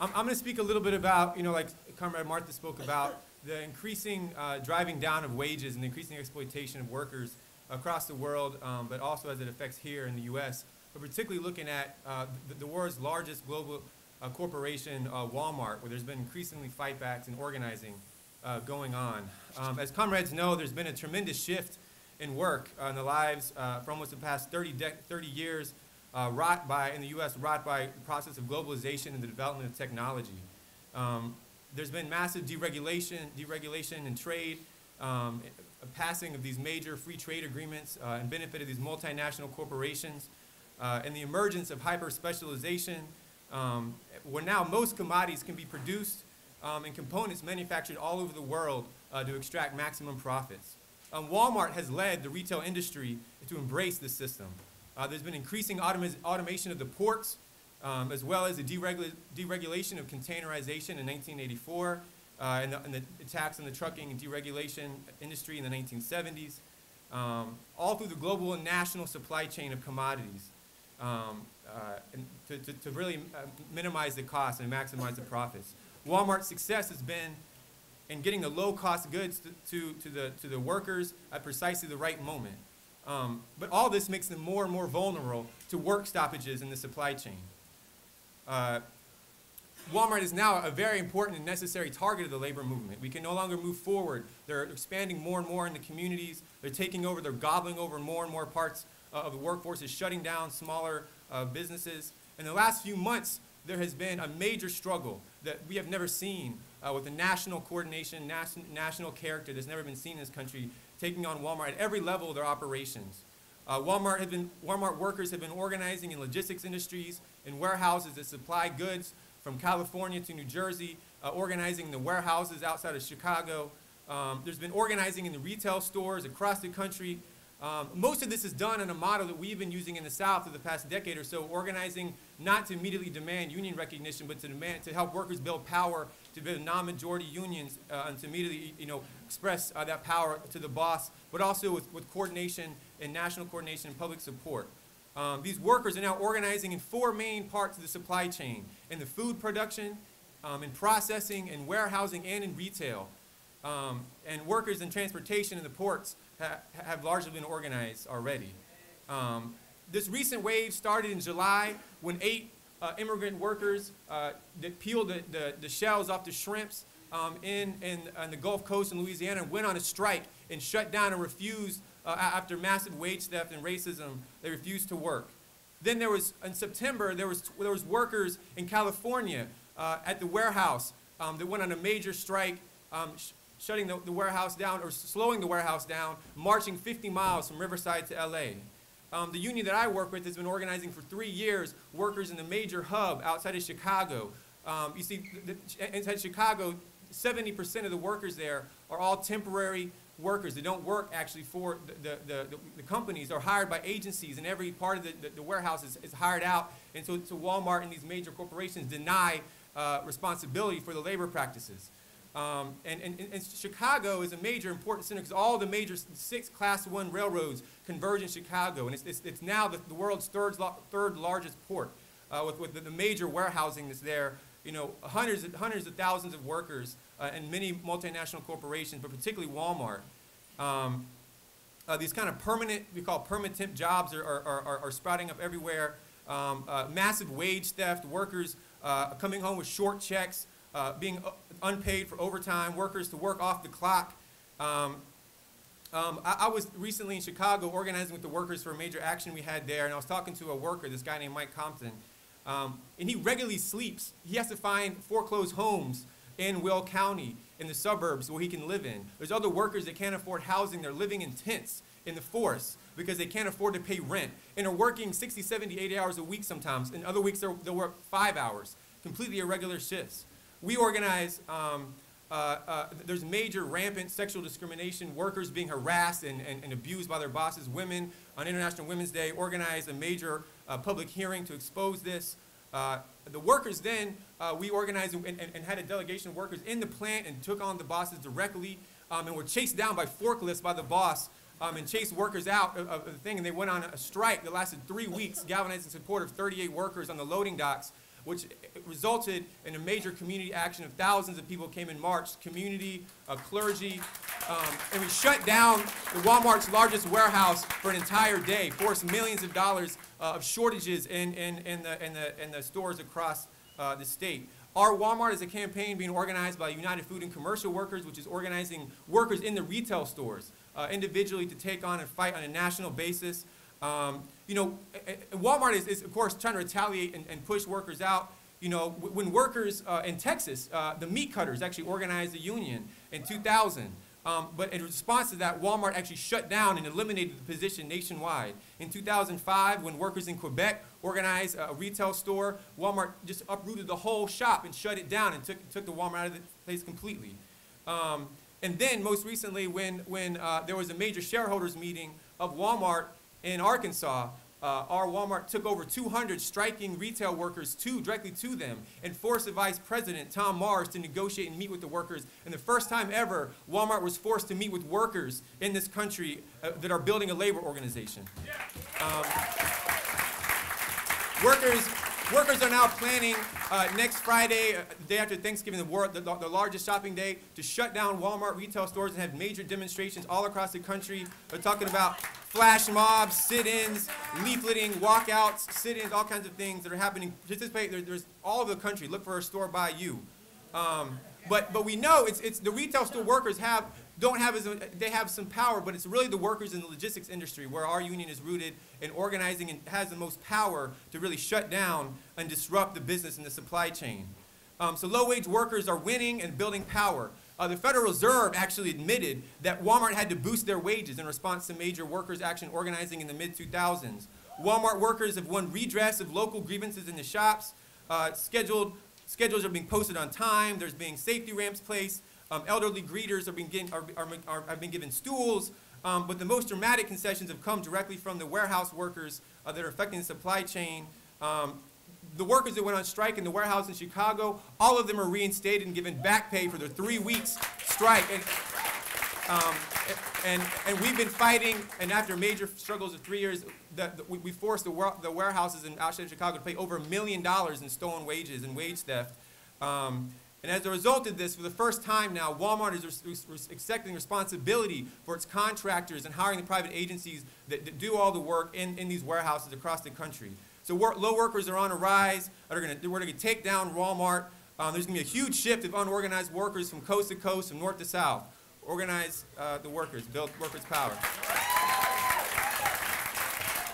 I'm going to speak a little bit about, like Comrade Martha spoke about, the increasing driving down of wages and the increasing exploitation of workers across the world, but also as it affects here in the U.S. But particularly looking at the world's largest global corporation, Wal-Mart, where there's been increasingly fightbacks and organizing going on. As comrades know, there's been a tremendous shift in work in the lives for almost the past 30 years, in the U.S., wrought by the process of globalization and the development of technology. There's been massive deregulation in trade, a passing of these major free trade agreements in benefit of these multinational corporations, and the emergence of hyper-specialization, where now most commodities can be produced and components manufactured all over the world to extract maximum profits. Walmart has led the retail industry to embrace this system. There's been increasing automation of the ports, as well as the deregulation of containerization in 1984, and the attacks on the trucking and deregulation industry in the 1970s, all through the global and national supply chain of commodities, and to really minimize the cost and maximize the profits. Walmart's success has been in getting the low-cost goods to the workers at precisely the right moment. But all this makes them more and more vulnerable to work stoppages in the supply chain. Walmart is now a very important and necessary target of the labor movement. We can no longer move forward. They're expanding more and more in the communities. They're taking over, they're gobbling over more and more parts of the workforce, is shutting down smaller businesses. In the last few months, there has been a major struggle that we have never seen with a national coordination, national character that's never been seen in this country, taking on Walmart at every level of their operations. Walmart workers have been organizing in logistics industries, in warehouses that supply goods from California to New Jersey, organizing the warehouses outside of Chicago. There's been organizing in the retail stores across the country. Most of this is done in a model that we've been using in the South for the past decade or so, organizing not to immediately demand union recognition, but to help workers build power, to build non-majority unions, and to immediately express that power to the boss, but also with coordination and national coordination and public support. These workers are now organizing in four main parts of the supply chain: in the food production, in processing, in warehousing, and in retail. And workers in transportation and the ports have largely been organized already. This recent wave started in July when 8 immigrant workers that peeled the shells off the shrimps on the Gulf Coast in Louisiana went on a strike and shut down and refused, after massive wage theft and racism, they refused to work. Then in September, there was workers in California at the warehouse that went on a major strike, shutting the warehouse down, or slowing the warehouse down, marching 50 miles from Riverside to LA. The union that I work with has been organizing for 3 years workers in the major hub outside of Chicago. You see, inside Chicago, 70% of the workers there are all temporary workers. They don't work actually for the companies. They're hired by agencies, and every part of the warehouse is hired out. And so Walmart and these major corporations deny responsibility for the labor practices. And Chicago is a major important center because all the major 6 Class 1 railroads converge in Chicago, and it's now the world's third largest port, with the major warehousing that's there. Hundreds of thousands of workers and many multinational corporations, but particularly Walmart. These kind of we call permanent jobs are sprouting up everywhere. Massive wage theft, workers coming home with short checks, being unpaid for overtime, workers to work off the clock. I was recently in Chicago organizing with the workers for a major action we had there, and I was talking to a worker, this guy named Mike Compton, and he regularly sleeps. He has to find foreclosed homes in Will County, in the suburbs where he can live in. There's other workers that can't afford housing. They're living in tents in the forest because they can't afford to pay rent, and are working 60, 70, 80 hours a week sometimes. In other weeks, they'll work 5 hours, completely irregular shifts. We organize, there's major rampant sexual discrimination, workers being harassed and abused by their bosses. Women, on International Women's Day, organized a major public hearing to expose this. The workers then, we organized and had a delegation of workers in the plant and took on the bosses directly, and were chased down by forklifts by the boss, and chased workers out of the thing, and they went on a strike that lasted 3 weeks, galvanized in support of 38 workers on the loading docks, which resulted in a major community action of thousands of people came in March, community, clergy, and we shut down the Walmart's largest warehouse for an entire day, forced millions of dollars of shortages in the stores across the state. Our Walmart is a campaign being organized by United Food and Commercial Workers, which is organizing workers in the retail stores individually to take on and fight on a national basis. You know, Walmart is of course, trying to retaliate and push workers out. You know, when workers in Texas, the meat cutters actually organized a union in 2000. But in response to that, Walmart actually shut down and eliminated the position nationwide. In 2005, when workers in Quebec organized a retail store, Walmart just uprooted the whole shop and shut it down and took the Walmart out of the place completely. And then most recently, when there was a major shareholders meeting of Walmart in Arkansas, our Walmart took over 200 striking retail workers directly to them and forced the Vice President, Tom Mars, to negotiate and meet with the workers. And the first time ever, Walmart was forced to meet with workers in this country that are building a labor organization. Workers are now planning next Friday, the day after Thanksgiving, the largest shopping day, to shut down Walmart retail stores and have major demonstrations all across the country. They're talking about flash mobs, sit-ins, leafleting, walkouts, sit-ins, all kinds of things that are happening. Participate. There's all over the country. Look for a store by you. But we know it's the retail store workers they have some power, but it's really the workers in the logistics industry where our union is rooted in organizing and has the most power to really shut down and disrupt the business and the supply chain. So low-wage workers are winning and building power. The Federal Reserve actually admitted that Walmart had to boost their wages in response to major workers' action organizing in the mid-2000s. Walmart workers have won redress of local grievances in the shops. Schedules are being posted on time. There's being safety ramps placed. Elderly greeters have been given stools. But the most dramatic concessions have come directly from the warehouse workers that are affecting the supply chain. The workers that went on strike in the warehouse in Chicago, all of them are reinstated and given back pay for their 3 weeks strike. And we've been fighting, and after major struggles of 3 years, we forced the warehouses outside of Chicago to pay over $1 million in stolen wages and wage theft. And as a result of this, for the first time now, Walmart is accepting responsibility for its contractors and hiring the private agencies that do all the work in these warehouses across the country. So low workers are on a rise. We're going to take down Walmart. There's going to be a huge shift of unorganized workers from coast to coast, from north to south. Organize the workers, build workers' power.